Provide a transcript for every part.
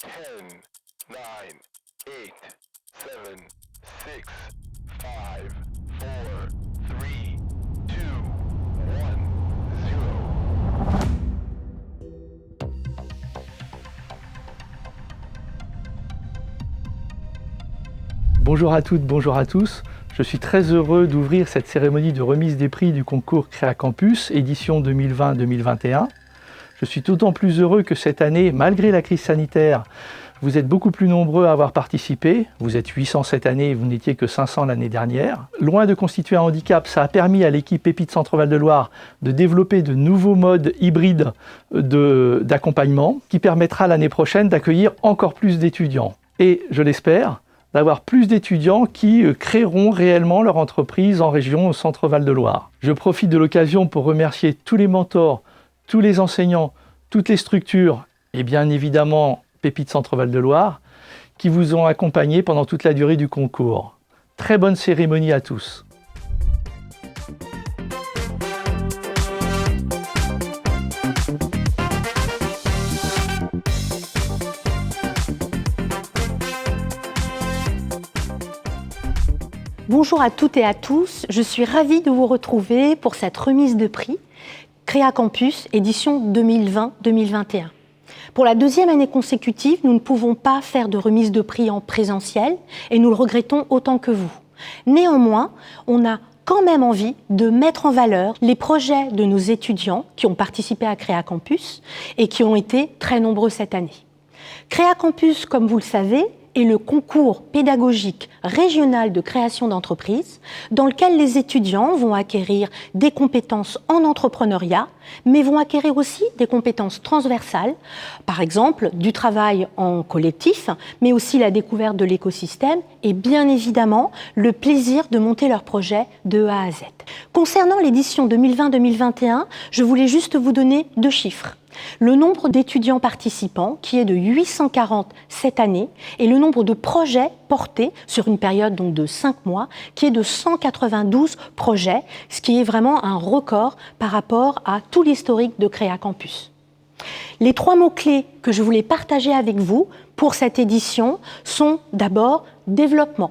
10, 9, 8, 7, 6, 5, 4, 3, 2, 1, 0. Bonjour à toutes, bonjour à tous. Je suis très heureux d'ouvrir cette cérémonie de remise des prix du concours Créa Campus, édition 2020-2021. Je suis d'autant plus heureux que cette année, malgré la crise sanitaire, vous êtes beaucoup plus nombreux à avoir participé. Vous êtes 800 cette année et vous n'étiez que 500 l'année dernière. Loin de constituer un handicap, ça a permis à l'équipe Pépites Centre-Val de Loire de développer de nouveaux modes hybrides d'accompagnement qui permettra l'année prochaine d'accueillir encore plus d'étudiants. Et, je l'espère, d'avoir plus d'étudiants qui créeront réellement leur entreprise en région au Centre-Val de Loire. Je profite de l'occasion pour remercier tous les mentors, tous les enseignants, toutes les structures et bien évidemment Pépites Centre-Val de Loire qui vous ont accompagnés pendant toute la durée du concours. Très bonne cérémonie à tous. Bonjour à toutes et à tous, je suis ravie de vous retrouver pour cette remise de prix Créa Campus, édition 2020-2021. Pour la deuxième année consécutive, nous ne pouvons pas faire de remise de prix en présentiel et nous le regrettons autant que vous. Néanmoins, on a quand même envie de mettre en valeur les projets de nos étudiants qui ont participé à Créa Campus et qui ont été très nombreux cette année. Créa Campus, comme vous le savez, est le concours pédagogique régional de création d'entreprise dans lequel les étudiants vont acquérir des compétences en entrepreneuriat, mais vont acquérir aussi des compétences transversales, par exemple du travail en collectif, mais aussi la découverte de l'écosystème et bien évidemment le plaisir de monter leur projet de A à Z. Concernant l'édition 2020-2021, je voulais juste vous donner 2 chiffres. Le nombre d'étudiants participants, qui est de 840 cette année, et le nombre de projets portés sur une période donc de 5 mois, qui est de 192 projets, ce qui est vraiment un record par rapport à tout l'historique de Créa Campus. Les 3 mots-clés que je voulais partager avec vous pour cette édition sont d'abord développement.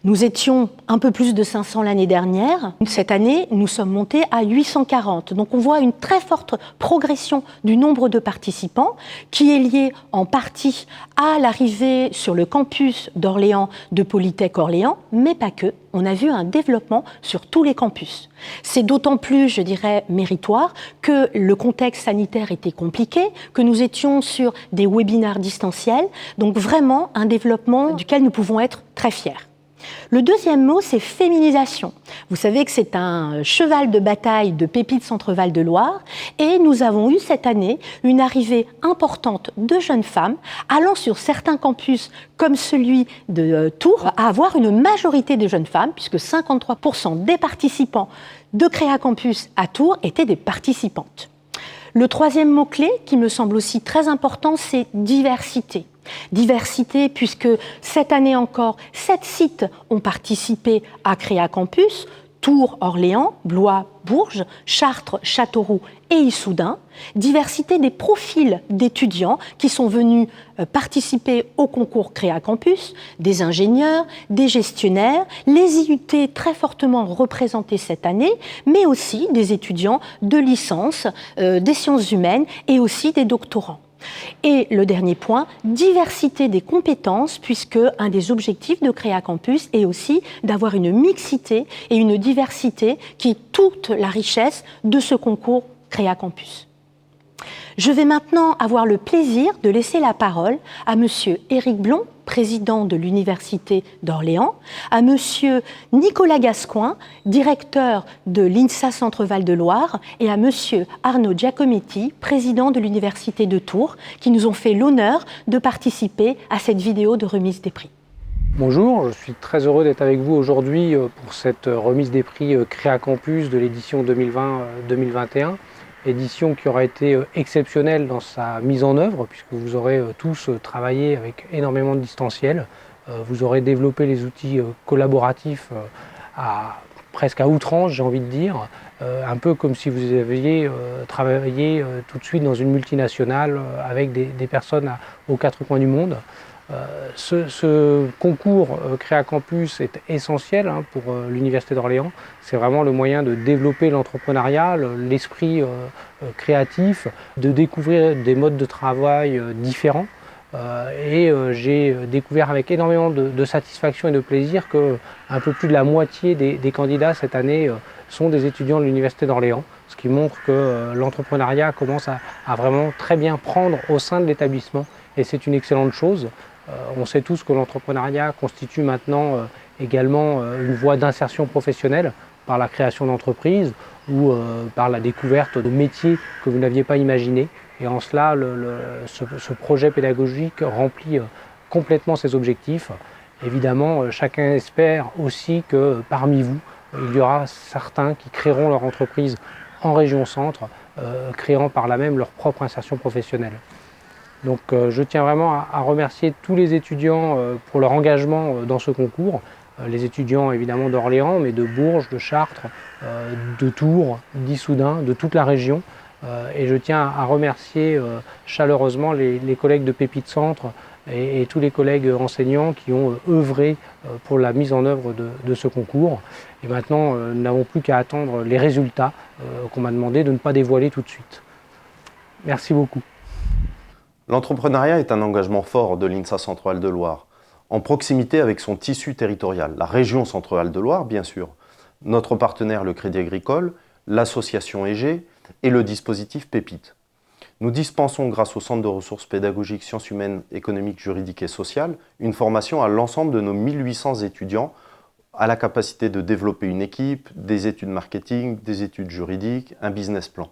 Nous étions un peu plus de 500 l'année dernière. Cette année, nous sommes montés à 840. Donc on voit une très forte progression du nombre de participants qui est liée en partie à l'arrivée sur le campus d'Orléans de Polytech Orléans, mais pas que. On a vu un développement sur tous les campus. C'est d'autant plus, je dirais, méritoire que le contexte sanitaire était compliqué, que nous étions sur des webinaires distanciels. Donc vraiment un développement duquel nous pouvons être très fiers. Le deuxième mot, c'est féminisation. Vous savez que c'est un cheval de bataille de Pépites Centre-Val de Loire et nous avons eu cette année une arrivée importante de jeunes femmes allant sur certains campus comme celui de Tours à avoir une majorité de jeunes femmes puisque 53% des participants de Créa Campus à Tours étaient des participantes. Le troisième mot-clé qui me semble aussi très important, c'est diversité. Diversité puisque cette année encore, 7 sites ont participé à Créa Campus, Tours, Orléans, Blois, Bourges, Chartres, Châteauroux et Issoudun. Diversité des profils d'étudiants qui sont venus participer au concours Créa Campus, des ingénieurs, des gestionnaires, les IUT très fortement représentés cette année, mais aussi des étudiants de licence, des sciences humaines et aussi des doctorants. Et le dernier point, diversité des compétences, puisque un des objectifs de Créa Campus est aussi d'avoir une mixité et une diversité qui est toute la richesse de ce concours Créa Campus. Je vais maintenant avoir le plaisir de laisser la parole à Monsieur Éric Blond, président de l'Université d'Orléans, à Monsieur Nicolas Gascoin, directeur de l'INSA Centre-Val de Loire, et à Monsieur Arnaud Giacometti, président de l'Université de Tours, qui nous ont fait l'honneur de participer à cette vidéo de remise des prix. Bonjour, je suis très heureux d'être avec vous aujourd'hui pour cette remise des prix Créa Campus de l'édition 2020-2021. Édition qui aura été exceptionnelle dans sa mise en œuvre puisque vous aurez tous travaillé avec énormément de distanciel. Vous aurez développé les outils collaboratifs à presque à outrance, j'ai envie de dire, un peu comme si vous aviez travaillé tout de suite dans une multinationale avec des personnes aux quatre coins du monde. Ce concours Créa Campus est essentiel pour l'Université d'Orléans. C'est vraiment le moyen de développer l'entrepreneuriat, l'esprit créatif, de découvrir des modes de travail différents. J'ai découvert avec énormément de satisfaction et de plaisir qu'un peu plus de la moitié des candidats cette année sont des étudiants de l'Université d'Orléans, ce qui montre que l'entrepreneuriat commence à vraiment très bien prendre au sein de l'établissement et c'est une excellente chose. On sait tous que l'entrepreneuriat constitue maintenant également une voie d'insertion professionnelle par la création d'entreprises ou par la découverte de métiers que vous n'aviez pas imaginés. Et en cela, ce projet pédagogique remplit complètement ses objectifs. Évidemment, chacun espère aussi que parmi vous, il y aura certains qui créeront leur entreprise en région centre, créant par là même leur propre insertion professionnelle. Donc je tiens vraiment à remercier tous les étudiants pour leur engagement dans ce concours. Les étudiants évidemment d'Orléans, mais de Bourges, de Chartres, de Tours, d'Issoudun, de toute la région. Et je tiens à remercier chaleureusement les collègues de Pépite Centre et tous les collègues enseignants qui ont œuvré pour la mise en œuvre de ce concours. Et maintenant, nous n'avons plus qu'à attendre les résultats qu'on m'a demandé de ne pas dévoiler tout de suite. Merci beaucoup. L'entrepreneuriat est un engagement fort de l'INSA Centre-Val de Loire, en proximité avec son tissu territorial, la région Centre-Val de Loire bien sûr, notre partenaire le Crédit Agricole, l'association EG et le dispositif Pépite. Nous dispensons grâce au Centre de ressources pédagogiques, sciences humaines, économiques, juridiques et sociales une formation à l'ensemble de nos 1800 étudiants à la capacité de développer une équipe, des études marketing, des études juridiques, un business plan.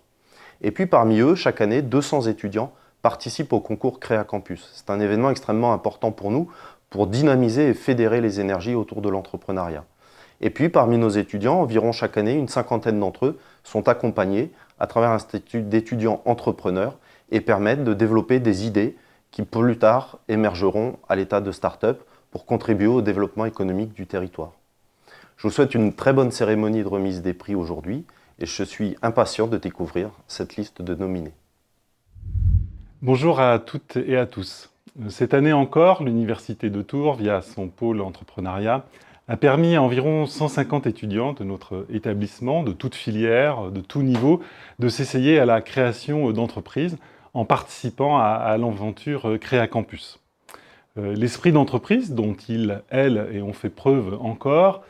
Et puis parmi eux, chaque année, 200 étudiants participent au concours Créa Campus. C'est un événement extrêmement important pour nous, pour dynamiser et fédérer les énergies autour de l'entrepreneuriat. Et puis parmi nos étudiants, environ chaque année, une cinquantaine d'entre eux sont accompagnés à travers un statut d'étudiants entrepreneurs et permettent de développer des idées qui plus tard émergeront à l'état de start-up pour contribuer au développement économique du territoire. Je vous souhaite une très bonne cérémonie de remise des prix aujourd'hui et je suis impatient de découvrir cette liste de nominés. Bonjour à toutes et à tous. Cette année encore, l'Université de Tours, via son pôle entrepreneuriat, a permis à environ 150 étudiants de notre établissement, de toutes filières, de tout niveau, de s'essayer à la création d'entreprises en participant à l'aventure Créa Campus. L'esprit d'entreprise dont ils, elles, et ont fait preuve encore,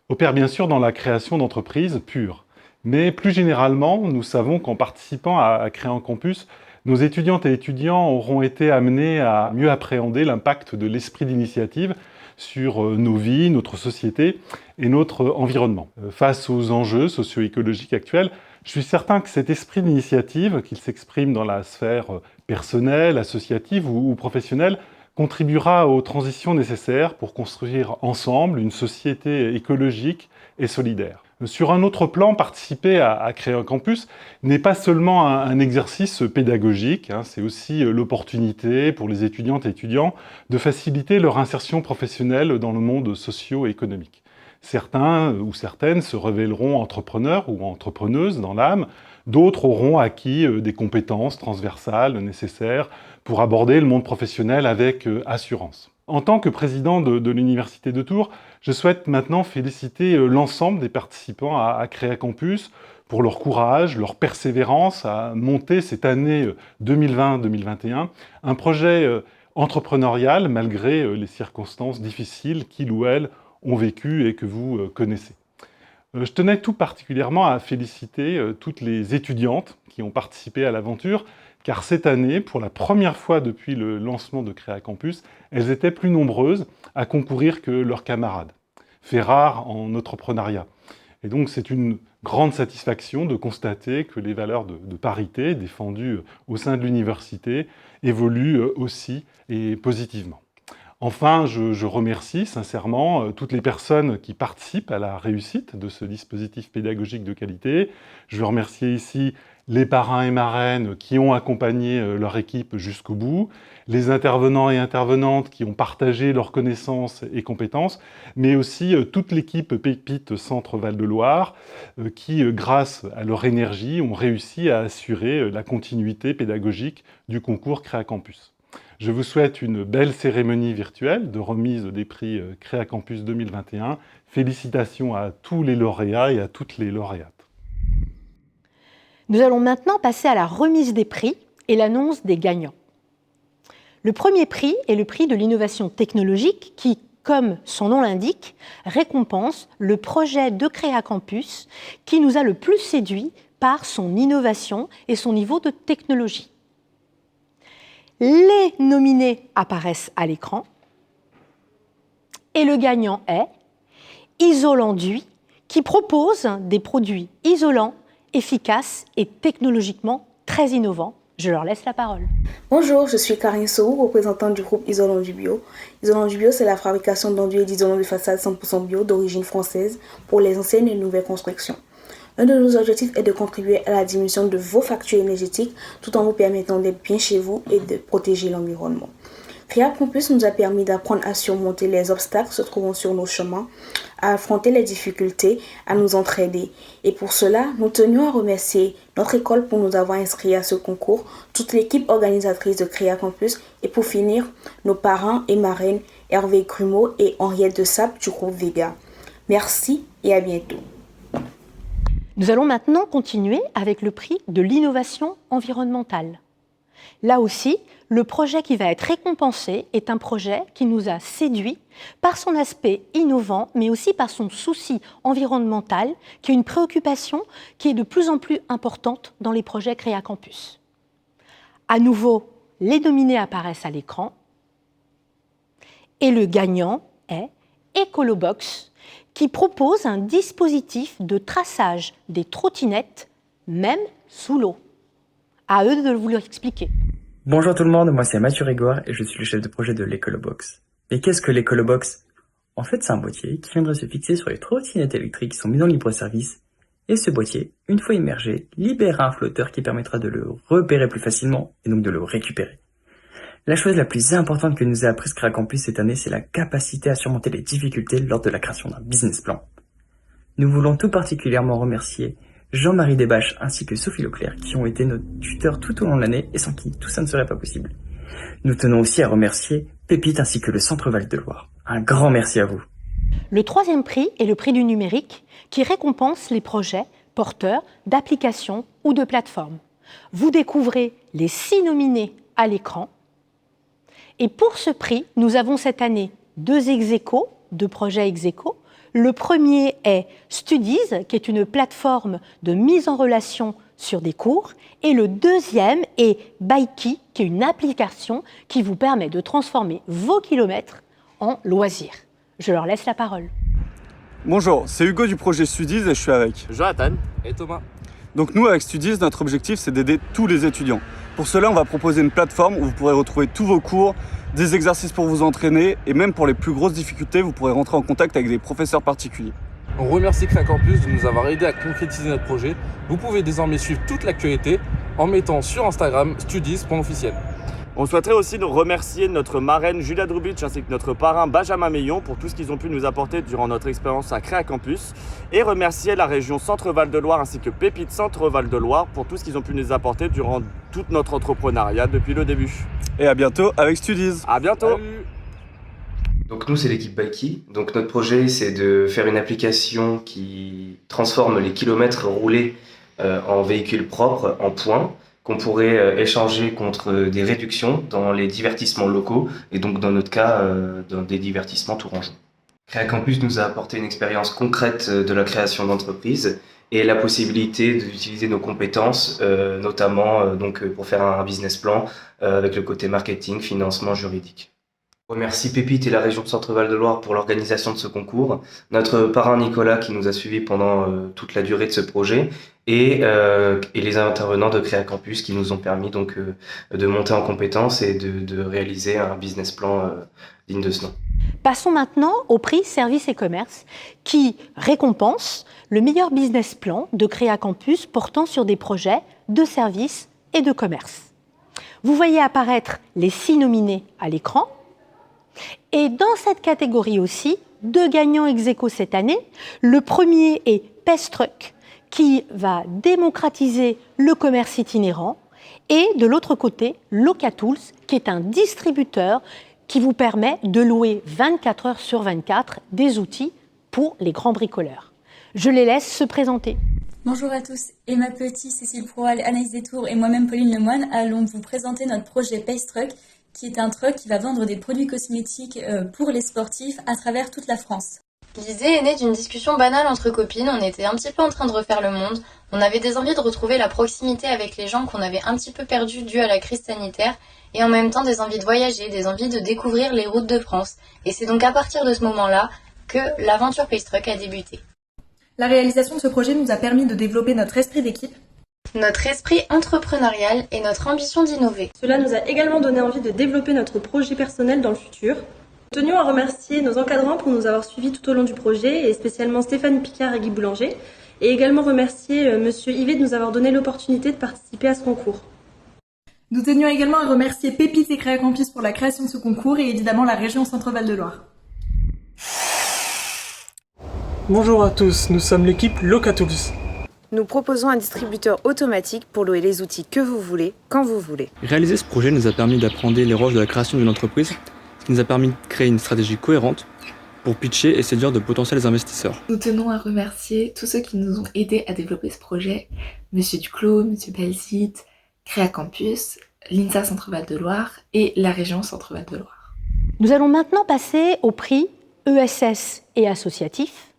opère bien sûr dans la création d'entreprises pures. Mais plus généralement, nous savons qu'en participant à Créa Campus, nos étudiantes et étudiants auront été amenés à mieux appréhender l'impact de l'esprit d'initiative sur nos vies, notre société et notre environnement. Face aux enjeux socio-écologiques actuels, je suis certain que cet esprit d'initiative, qu'il s'exprime dans la sphère personnelle, associative ou professionnelle, contribuera aux transitions nécessaires pour construire ensemble une société écologique et solidaire. Sur un autre plan, participer à Créa un campus n'est pas seulement un exercice pédagogique, c'est aussi l'opportunité pour les étudiantes et étudiants de faciliter leur insertion professionnelle dans le monde socio-économique. Certains ou certaines se révéleront entrepreneurs ou entrepreneuses dans l'âme, d'autres auront acquis des compétences transversales nécessaires pour aborder le monde professionnel avec assurance. En tant que président de l'Université de Tours, je souhaite maintenant féliciter l'ensemble des participants à Créa Campus pour leur courage, leur persévérance à monter cette année 2020-2021 un projet entrepreneurial malgré les circonstances difficiles qu'ils ou elles ont vécues et que vous connaissez. Je tenais tout particulièrement à féliciter toutes les étudiantes qui ont participé à l'aventure, car cette année, pour la première fois depuis le lancement de Créa Campus, elles étaient plus nombreuses à concourir que leurs camarades. Fait rare en entrepreneuriat. Et donc c'est une grande satisfaction de constater que les valeurs de parité défendues au sein de l'université évoluent aussi et positivement. Enfin, je remercie sincèrement toutes les personnes qui participent à la réussite de ce dispositif pédagogique de qualité. Je veux remercier ici les parrains et marraines qui ont accompagné leur équipe jusqu'au bout, les intervenants et intervenantes qui ont partagé leurs connaissances et compétences, mais aussi toute l'équipe Pépite Centre Val-de-Loire qui, grâce à leur énergie, ont réussi à assurer la continuité pédagogique du concours Créacampus. Je vous souhaite une belle cérémonie virtuelle de remise des prix Créacampus 2021. Félicitations à tous les lauréats et à toutes les lauréates. Nous allons maintenant passer à la remise des prix et l'annonce des gagnants. Le premier prix est le prix de l'innovation technologique qui, comme son nom l'indique, récompense le projet de Créacampus qui nous a le plus séduit par son innovation et son niveau de technologie. Les nominés apparaissent à l'écran et le gagnant est Isolenduit qui propose des produits isolants, efficaces et technologiquement très innovants. Je leur laisse la parole. Bonjour, je suis Karine Sow, représentante du groupe Isolenduit Bio. Isolenduit Bio, c'est la fabrication d'enduits et d'isolants de façade 100% bio d'origine française pour les anciennes et nouvelles constructions. Un de nos objectifs est de contribuer à la diminution de vos factures énergétiques tout en vous permettant d'être bien chez vous et de protéger l'environnement. Créacampus nous a permis d'apprendre à surmonter les obstacles se trouvant sur nos chemins, à affronter les difficultés, à nous entraider. Et pour cela, nous tenions à remercier notre école pour nous avoir inscrits à ce concours, toute l'équipe organisatrice de Créacampus et pour finir, nos parrains et marraines Hervé Grumeau et Henriette de Sable du groupe Vega. Merci et à bientôt. Nous allons maintenant continuer avec le prix de l'innovation environnementale. Là aussi, le projet qui va être récompensé est un projet qui nous a séduits par son aspect innovant, mais aussi par son souci environnemental, qui est une préoccupation qui est de plus en plus importante dans les projets Créacampus. À nouveau, les nominés apparaissent à l'écran et le gagnant est Ecolobox, qui propose un dispositif de traçage des trottinettes, même sous l'eau. À eux de vous l'expliquer. Bonjour tout le monde, moi c'est Mathieu Rigord et je suis le chef de projet de l'Ecolobox. Et qu'est-ce que l'Ecolobox ? En fait, c'est un boîtier qui viendrait se fixer sur les trottinettes électriques qui sont mises en libre-service. Et ce boîtier, une fois immergé, libérera un flotteur qui permettra de le repérer plus facilement et donc de le récupérer. La chose la plus importante que nous a appris Créacampus cette année, c'est la capacité à surmonter les difficultés lors de la création d'un business plan. Nous voulons tout particulièrement remercier Jean-Marie Desbaches ainsi que Sophie Leclerc qui ont été nos tuteurs tout au long de l'année et sans qui tout ça ne serait pas possible. Nous tenons aussi à remercier Pépite ainsi que le Centre Val-de-Loire. Un grand merci à vous. Le troisième prix est le prix du numérique qui récompense les projets porteurs d'applications ou de plateformes. Vous découvrez les 6 nominés à l'écran. Et pour ce prix, nous avons cette année 2 ex-aequo, 2 projets ex-aequo. Le premier est Studies, qui est une plateforme de mise en relation sur des cours. Et le deuxième est Bikey, qui est une application qui vous permet de transformer vos kilomètres en loisirs. Je leur laisse la parole. Bonjour, c'est Hugo du projet Studies et je suis avec Jonathan et Thomas. Donc nous, avec Studies, notre objectif, c'est d'aider tous les étudiants. Pour cela, on va proposer une plateforme où vous pourrez retrouver tous vos cours, des exercices pour vous entraîner et même pour les plus grosses difficultés, vous pourrez rentrer en contact avec des professeurs particuliers. On remercie Créacampus de nous avoir aidé à concrétiser notre projet. Vous pouvez désormais suivre toute l'actualité en mettant sur Instagram studies.officiel. On souhaiterait aussi nous remercier notre marraine Julia Drubic ainsi que notre parrain Benjamin Meillon pour tout ce qu'ils ont pu nous apporter durant notre expérience à Créacampus et remercier la région Centre Val-de-Loire ainsi que Pépite Centre Val-de-Loire pour tout ce qu'ils ont pu nous apporter durant tout notre entrepreneuriat depuis le début. Et à bientôt avec Studies. À bientôt. Salut. Donc nous, c'est l'équipe Bikey. Donc notre projet, c'est de faire une application qui transforme les kilomètres roulés en véhicules propres, en points, qu'on pourrait échanger contre des réductions dans les divertissements locaux et donc dans notre cas, dans des divertissements tourangeaux. Créacampus nous a apporté une expérience concrète de la création d'entreprises et la possibilité d'utiliser nos compétences, notamment donc pour faire un business plan avec le côté marketing, financement, juridique. Je remercie Pépite et la région Centre Val-de-Loire pour l'organisation de ce concours, notre parrain Nicolas qui nous a suivis pendant toute la durée de ce projet et les intervenants de Créacampus qui nous ont permis donc de monter en compétences et de réaliser un business plan digne de ce nom. Passons maintenant au prix Services et Commerce qui récompense le meilleur business plan de Créa Campus portant sur des projets de services et de commerce. Vous voyez apparaître les 6 nominés à l'écran. Et dans cette catégorie aussi, 2 gagnants ex aequo cette année. Le premier est Pestruck qui va démocratiser le commerce itinérant. Et de l'autre côté, Locatools qui est un distributeur qui vous permet de louer 24 heures sur 24 des outils pour les grands bricoleurs. Je les laisse se présenter. Bonjour à tous, Emma Petit, Cécile Proal, Anaïs Détour et moi-même Pauline Lemoine allons vous présenter notre projet Pestruck, qui est un truck qui va vendre des produits cosmétiques pour les sportifs à travers toute la France. L'idée est née d'une discussion banale entre copines, on était un petit peu en train de refaire le monde, on avait des envies de retrouver la proximité avec les gens qu'on avait un petit peu perdus dû à la crise sanitaire, et en même temps des envies de voyager, des envies de découvrir les routes de France. Et c'est donc à partir de ce moment-là que l'aventure Pestruck a débuté. La réalisation de ce projet nous a permis de développer notre esprit d'équipe, notre esprit entrepreneurial et notre ambition d'innover. Cela nous a également donné envie de développer notre projet personnel dans le futur. Nous tenions à remercier nos encadrants pour nous avoir suivis tout au long du projet, et spécialement Stéphane Picard et Guy Boulanger, et également remercier Monsieur Yvet de nous avoir donné l'opportunité de participer à ce concours. Nous tenions également à remercier Pépite et Créa Campus pour la création de ce concours et évidemment la région Centre-Val de Loire. Bonjour à tous, nous sommes l'équipe Locatools. Nous proposons un distributeur automatique pour louer les outils que vous voulez, quand vous voulez. Réaliser ce projet nous a permis d'apprendre les rouages de la création d'une entreprise, ce qui nous a permis de créer une stratégie cohérente pour pitcher et séduire de potentiels investisseurs. Nous tenons à remercier tous ceux qui nous ont aidés à développer ce projet, Monsieur Duclos, Monsieur Belzit, Créa Campus, l'INSA Centre-Val de Loire et la région Centre-Val de Loire. Nous allons maintenant passer au prix ESS et associatif.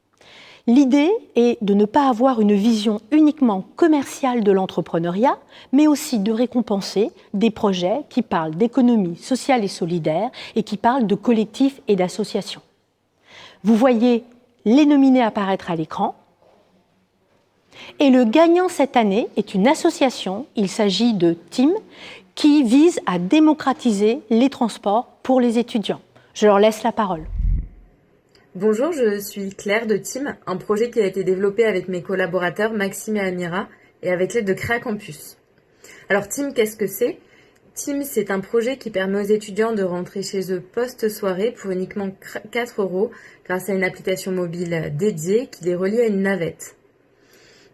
L'idée est de ne pas avoir une vision uniquement commerciale de l'entrepreneuriat, mais aussi de récompenser des projets qui parlent d'économie sociale et solidaire et qui parlent de collectifs et d'associations. Vous voyez les nominés apparaître à l'écran. Et le gagnant cette année est une association, il s'agit de TEAM, qui vise à démocratiser les transports pour les étudiants. Je leur laisse la parole. Bonjour, je suis Claire de TEAM, un projet qui a été développé avec mes collaborateurs Maxime et Amira et avec l'aide de Créa Campus. Alors TEAM, qu'est-ce que c'est ? TEAM, c'est un projet qui permet aux étudiants de rentrer chez eux post-soirée pour uniquement 4 € grâce à une application mobile dédiée qui les relie à une navette.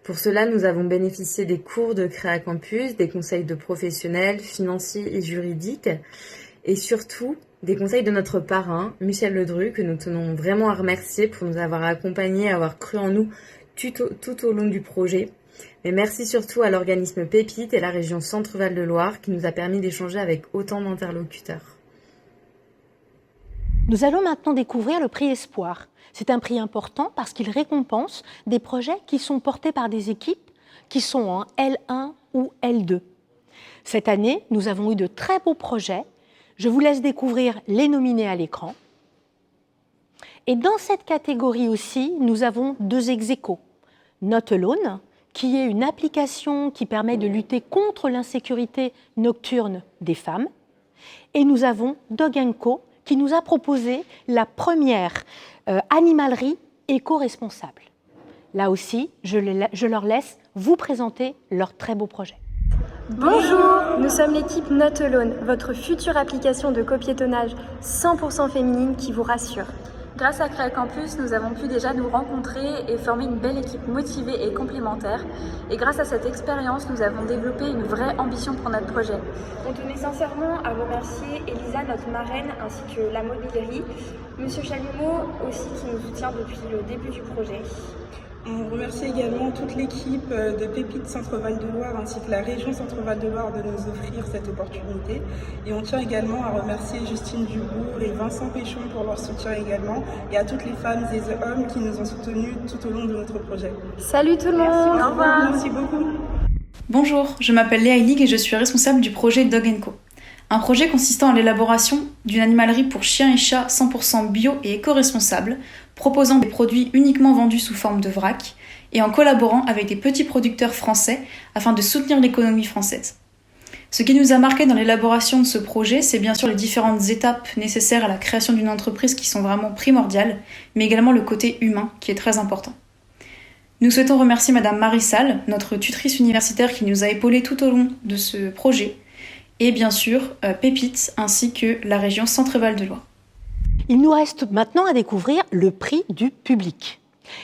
Pour cela, nous avons bénéficié des cours de Créa Campus, des conseils de professionnels, financiers et juridiques, et surtout des conseils de notre parrain, Michel Ledru, que nous tenons vraiment à remercier pour nous avoir accompagnés, avoir cru en nous tout au long du projet. Mais merci surtout à l'organisme Pépite et la région Centre-Val de Loire qui nous a permis d'échanger avec autant d'interlocuteurs. Nous allons maintenant découvrir le prix Espoir. C'est un prix important parce qu'il récompense des projets qui sont portés par des équipes qui sont en L1 ou L2. Cette année, nous avons eu de très beaux projets. Je vous laisse découvrir les nominés à l'écran. Et dans cette catégorie aussi, nous avons 2 ex aequo. Not Alone, qui est une application qui permet de lutter contre l'insécurité nocturne des femmes. Et nous avons Dog & Co, qui nous a proposé la première animalerie éco-responsable. Là aussi, je leur laisse vous présenter leur très beau projet. Bonjour, nous sommes l'équipe Not Alone, votre future application de copiétonnage 100% féminine qui vous rassure. Grâce à Créa Campus, nous avons pu déjà nous rencontrer et former une belle équipe motivée et complémentaire. Et grâce à cette expérience, nous avons développé une vraie ambition pour notre projet. On tenait sincèrement à remercier Elisa, notre marraine, ainsi que la mobilerie, Monsieur Chalumeau aussi qui nous soutient depuis le début du projet. On remercie également toute l'équipe de Pépite Centre-Val de Loire ainsi que la région Centre-Val de Loire de nous offrir cette opportunité. Et on tient également à remercier Justine Dubourg et Vincent Péchon pour leur soutien également et à toutes les femmes et les hommes qui nous ont soutenus tout au long de notre projet. Salut tout le monde, au revoir. Merci beaucoup. Bonjour, je m'appelle Léa Elig et je suis responsable du projet Dog & Co. Un projet consistant à l'élaboration d'une animalerie pour chiens et chats 100% bio et éco-responsable, proposant des produits uniquement vendus sous forme de vrac et en collaborant avec des petits producteurs français afin de soutenir l'économie française. Ce qui nous a marqué dans l'élaboration de ce projet, c'est bien sûr les différentes étapes nécessaires à la création d'une entreprise qui sont vraiment primordiales, mais également le côté humain qui est très important. Nous souhaitons remercier Madame Marie Salle, notre tutrice universitaire qui nous a épaulés tout au long de ce projet, et bien sûr Pépite ainsi que la région Centre-Val de Loire. Il nous reste maintenant à découvrir le prix du public.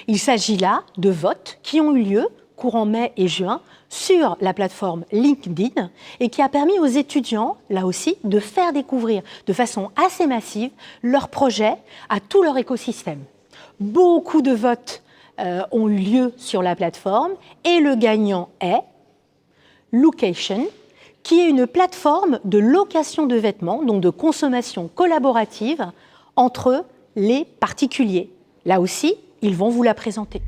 Il s'agit là de votes qui ont eu lieu courant mai et juin sur la plateforme LinkedIn et qui a permis aux étudiants, là aussi, de faire découvrir de façon assez massive leurs projets à tout leur écosystème. Beaucoup de votes ont eu lieu sur la plateforme et le gagnant est Location, qui est une plateforme de location de vêtements, donc de consommation collaborative entre les particuliers. Là aussi, ils vont vous la présenter.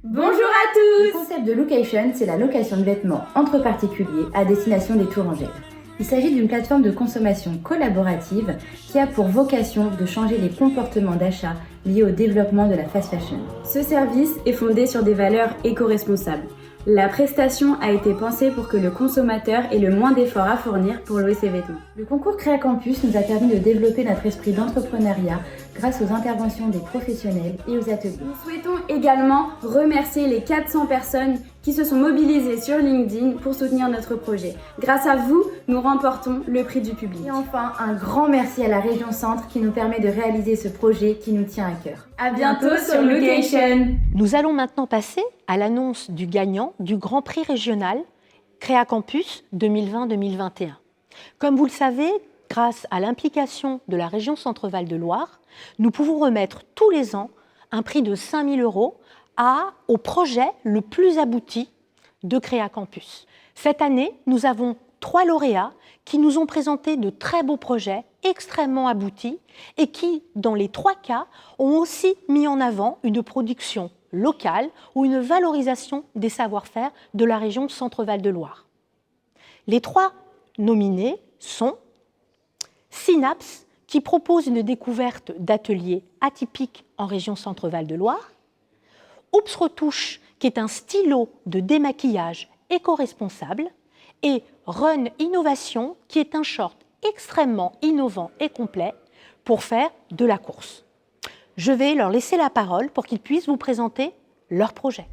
Bonjour à tous! Le concept de Location, c'est la location de vêtements entre particuliers à destination des Tourangelles. Il s'agit d'une plateforme de consommation collaborative qui a pour vocation de changer les comportements d'achat liés au développement de la fast fashion. Ce service est fondé sur des valeurs éco-responsables. La prestation a été pensée pour que le consommateur ait le moins d'efforts à fournir pour louer ses vêtements. Le concours Créa Campus nous a permis de développer notre esprit d'entrepreneuriat grâce aux interventions des professionnels et aux ateliers. Nous souhaitons également remercier les 400 personnes qui se sont mobilisées sur LinkedIn pour soutenir notre projet. Grâce à vous, nous remportons le prix du public. Et enfin, un grand merci à la région Centre qui nous permet de réaliser ce projet qui nous tient à cœur. À bientôt sur Location. Nous allons maintenant passer à l'annonce du gagnant du Grand Prix régional Créa Campus 2020-2021. Comme vous le savez, grâce à l'implication de la région Centre-Val de Loire, nous pouvons remettre tous les ans un prix de 5 000 € au projet le plus abouti de Créa Campus. Cette année, nous avons 3 lauréats qui nous ont présenté de très beaux projets extrêmement aboutis et qui, dans les 3 cas, ont aussi mis en avant une production locale ou une valorisation des savoir-faire de la région Centre-Val de Loire. Les 3 nominés sont Synapse, qui propose une découverte d'ateliers atypiques en région Centre-Val de Loire, Oups Retouche, qui est un stylo de démaquillage éco-responsable, et Run Innovation, qui est un short extrêmement innovant et complet pour faire de la course. Je vais leur laisser la parole pour qu'ils puissent vous présenter leur projet.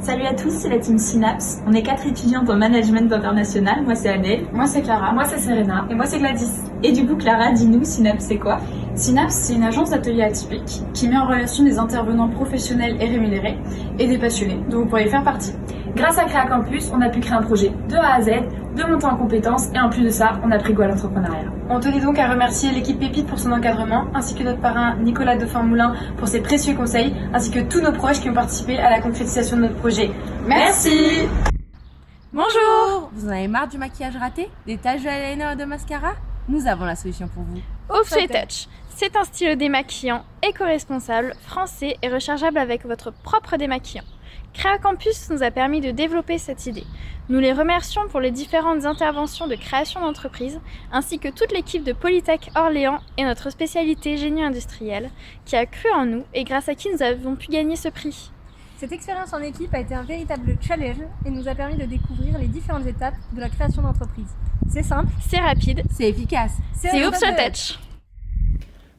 Salut à tous, c'est la team Synapse. On est 4 étudiantes en management international. Moi c'est Adèle. Moi c'est Clara. Moi c'est Serena. Et moi c'est Gladys. Et du coup Clara, dis-nous, Synapse c'est quoi? Synapse, c'est une agence d'ateliers atypiques qui met en relation des intervenants professionnels et rémunérés et des passionnés, dont vous pourriez faire partie. Grâce à Créa Campus, on a pu créer un projet de A à Z, de monter en compétences et en plus de ça, on a pris goût à l'entrepreneuriat. On tenait donc à remercier l'équipe Pépite pour son encadrement, ainsi que notre parrain Nicolas Dauphin-Moulin pour ses précieux conseils, ainsi que tous nos proches qui ont participé à la concrétisation de notre projet. Merci. Bonjour. Vous en avez marre du maquillage raté, des taches de eyeliner et de mascara? Nous avons la solution pour vous. Oops Retouch, c'est un stylo démaquillant éco-responsable, français et rechargeable avec votre propre démaquillant. Créa Campus nous a permis de développer cette idée. Nous les remercions pour les différentes interventions de création d'entreprise, ainsi que toute l'équipe de Polytech Orléans et notre spécialité génie industriel, qui a cru en nous et grâce à qui nous avons pu gagner ce prix. Cette expérience en équipe a été un véritable challenge et nous a permis de découvrir les différentes étapes de la création d'entreprise. C'est simple, c'est rapide, c'est efficace, c'est Oops Retouch.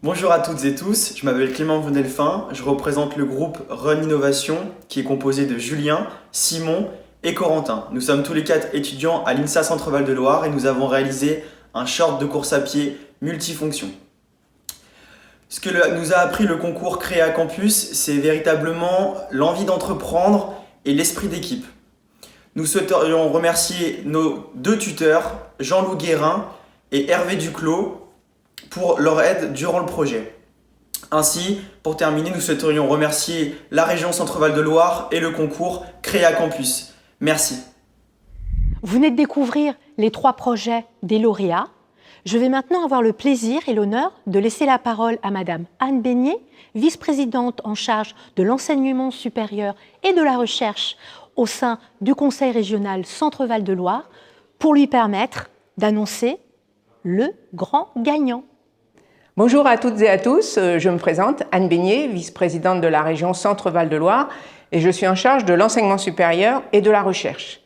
Bonjour à toutes et tous, je m'appelle Clément Venelfin, je représente le groupe Run Innovation qui est composé de Julien, Simon et Corentin. Nous sommes tous les 4 étudiants à l'INSA Centre-Val de Loire et nous avons réalisé un short de course à pied multifonction. Ce que nous a appris le concours Créa Campus, c'est véritablement l'envie d'entreprendre et l'esprit d'équipe. Nous souhaiterions remercier nos 2 tuteurs, Jean-Loup Guérin et Hervé Duclos, pour leur aide durant le projet. Ainsi, pour terminer, nous souhaiterions remercier la région Centre-Val de Loire et le concours Créa Campus. Merci. Vous venez de découvrir les 3 projets des lauréats. Je vais maintenant avoir le plaisir et l'honneur de laisser la parole à Madame Anne Beignet, vice-présidente en charge de l'enseignement supérieur et de la recherche au sein du Conseil régional Centre-Val de Loire, pour lui permettre d'annoncer le grand gagnant. Bonjour à toutes et à tous, je me présente, Anne Beignet, vice-présidente de la région Centre-Val de Loire et je suis en charge de l'enseignement supérieur et de la recherche.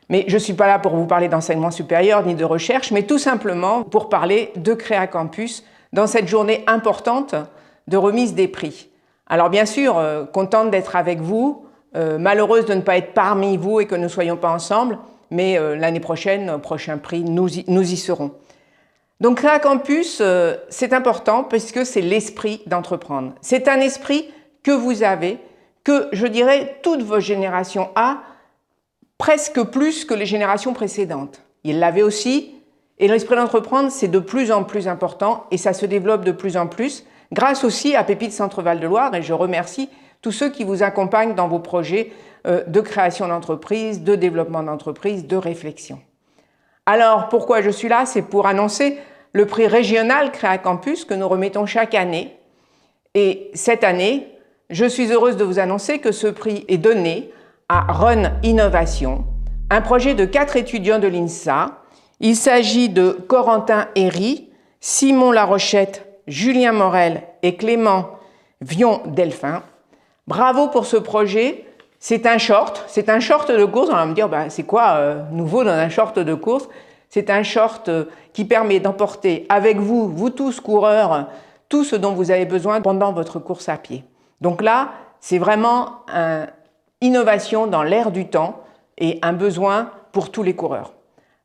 Mais je ne suis pas là pour vous parler d'enseignement supérieur ni de recherche, mais tout simplement pour parler de Créa Campus dans cette journée importante de remise des prix. Alors bien sûr, contente d'être avec vous, malheureuse de ne pas être parmi vous et que nous ne soyons pas ensemble, mais l'année prochaine, au prochain prix, nous y serons. Donc Créa Campus, c'est important puisque c'est l'esprit d'entreprendre. C'est un esprit que vous avez, que je dirais toute vos générations a, presque plus que les générations précédentes. Ils l'avaient aussi, et l'esprit d'entreprendre, c'est de plus en plus important et ça se développe de plus en plus, grâce aussi à Pépites Centre-Val de Loire, et je remercie tous ceux qui vous accompagnent dans vos projets de création d'entreprise, de développement d'entreprise, de réflexion. Alors, pourquoi je suis là? C'est pour annoncer le prix régional Créa Campus que nous remettons chaque année. Et cette année, je suis heureuse de vous annoncer que ce prix est donné à Run Innovation, un projet de 4 étudiants de l'INSA. Il s'agit de Corentin Herry, Simon Larochette, Julien Morel et Clément Vion-Delphin. Bravo pour ce projet. C'est un short de course. On va me dire, c'est quoi nouveau dans un short de course? C'est un short qui permet d'emporter avec vous, vous tous coureurs, tout ce dont vous avez besoin pendant votre course à pied. Donc là, c'est vraiment une innovation dans l'air du temps et un besoin pour tous les coureurs.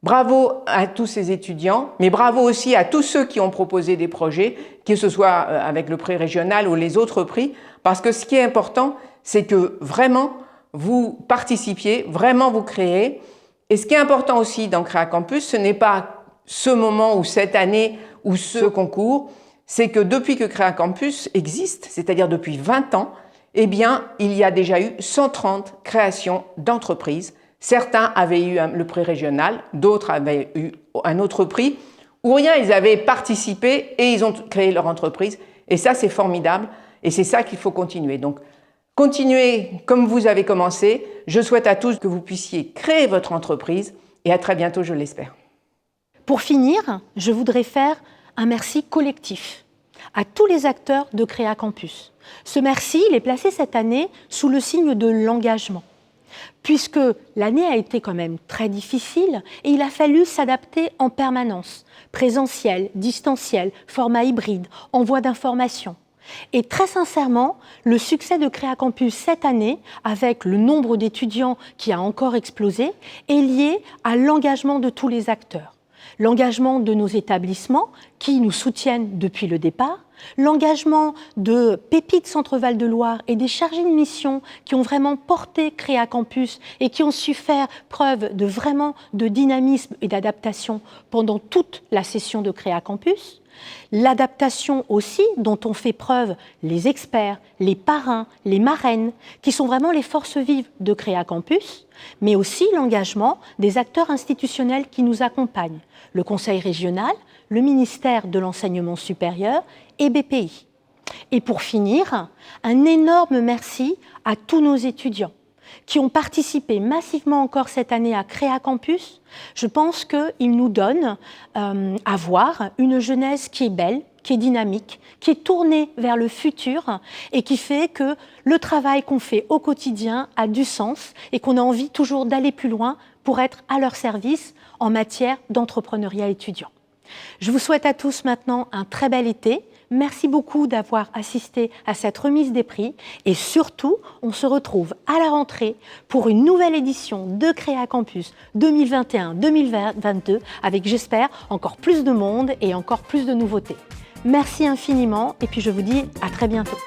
Bravo à tous ces étudiants, mais bravo aussi à tous ceux qui ont proposé des projets, que ce soit avec le prix régional ou les autres prix, parce que ce qui est important, c'est que vraiment vous participiez, vraiment vous créez. Et ce qui est important aussi dans Créa Campus, ce n'est pas ce moment ou cette année ou ce concours, c'est que depuis que Créa Campus existe, c'est-à-dire depuis 20 ans, eh bien, il y a déjà eu 130 créations d'entreprises. Certains avaient eu le prix régional, d'autres avaient eu un autre prix, ou rien, ils avaient participé et ils ont créé leur entreprise. Et ça, c'est formidable et c'est ça qu'il faut continuer. Donc, continuez comme vous avez commencé. Je souhaite à tous que vous puissiez créer votre entreprise et à très bientôt, je l'espère. Pour finir, je voudrais faire un merci collectif à tous les acteurs de Créa Campus. Ce merci, il est placé cette année sous le signe de l'engagement, puisque l'année a été quand même très difficile et il a fallu s'adapter en permanence, présentiel, distanciel, format hybride, envoi d'informations. Et très sincèrement, le succès de Créa Campus cette année, avec le nombre d'étudiants qui a encore explosé, est lié à l'engagement de tous les acteurs. L'engagement de nos établissements qui nous soutiennent depuis le départ, l'engagement de Pépites Centre-Val de Loire et des chargés de mission qui ont vraiment porté Créa Campus et qui ont su faire preuve de dynamisme et d'adaptation pendant toute la session de Créa Campus. L'adaptation aussi dont ont fait preuve les experts, les parrains, les marraines, qui sont vraiment les forces vives de Créa Campus, mais aussi l'engagement des acteurs institutionnels qui nous accompagnent, le Conseil régional, le ministère de l'Enseignement supérieur et BPI. Et pour finir, un énorme merci à tous nos étudiants qui ont participé massivement encore cette année à Créa Campus. Je pense qu'ils nous donnent à voir une jeunesse qui est belle, qui est dynamique, qui est tournée vers le futur et qui fait que le travail qu'on fait au quotidien a du sens et qu'on a envie toujours d'aller plus loin pour être à leur service en matière d'entrepreneuriat étudiant. Je vous souhaite à tous maintenant un très bel été. Merci beaucoup d'avoir assisté à cette remise des prix et surtout, on se retrouve à la rentrée pour une nouvelle édition de Créa Campus 2021-2022 avec, j'espère, encore plus de monde et encore plus de nouveautés. Merci infiniment et puis je vous dis à très bientôt.